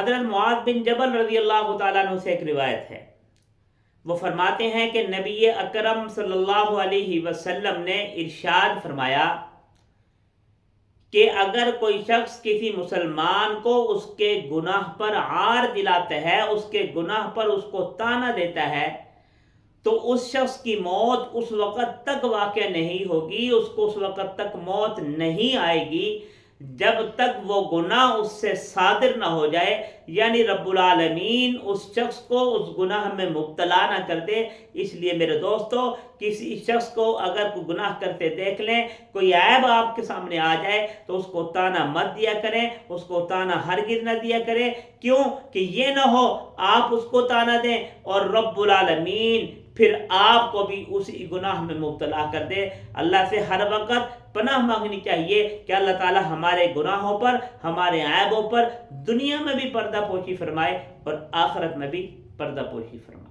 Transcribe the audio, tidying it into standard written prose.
حضرت معاذ بن جبل رضی اللہ تعالیٰ عنہ سے ایک روایت ہے، وہ فرماتے ہیں کہ نبی اکرم صلی اللہ علیہ وسلم نے ارشاد فرمایا کہ اگر کوئی شخص کسی مسلمان کو اس کے گناہ پر عار دلاتا ہے، اس کے گناہ پر اس کو طعنہ دیتا ہے، تو اس شخص کی موت اس وقت تک واقع نہیں ہوگی، اس کو اس وقت تک موت نہیں آئے گی جب تک وہ گناہ اس سے صادر نہ ہو جائے، یعنی رب العالمین اس شخص کو اس گناہ میں مبتلا نہ کر دے۔ اس لیے میرے دوستو، کسی شخص کو اگر کوئی گناہ کرتے دیکھ لیں، کوئی عیب آپ کے سامنے آ جائے، تو اس کو طعنہ مت دیا کریں، اس کو طعنہ ہرگز نہ دیا کریں۔ کیوں کہ یہ نہ ہو آپ اس کو طعنہ دیں اور رب العالمین پھر آپ کو بھی اسی گناہ میں مبتلا کر دے۔ اللہ سے ہر وقت پناہ مانگنی چاہیے کہ اللہ تعالی ہمارے گناہوں پر، ہمارے عیبوں پر دنیا میں بھی پردہ پوشی فرمائے اور آخرت میں بھی پردہ پوشی فرمائے۔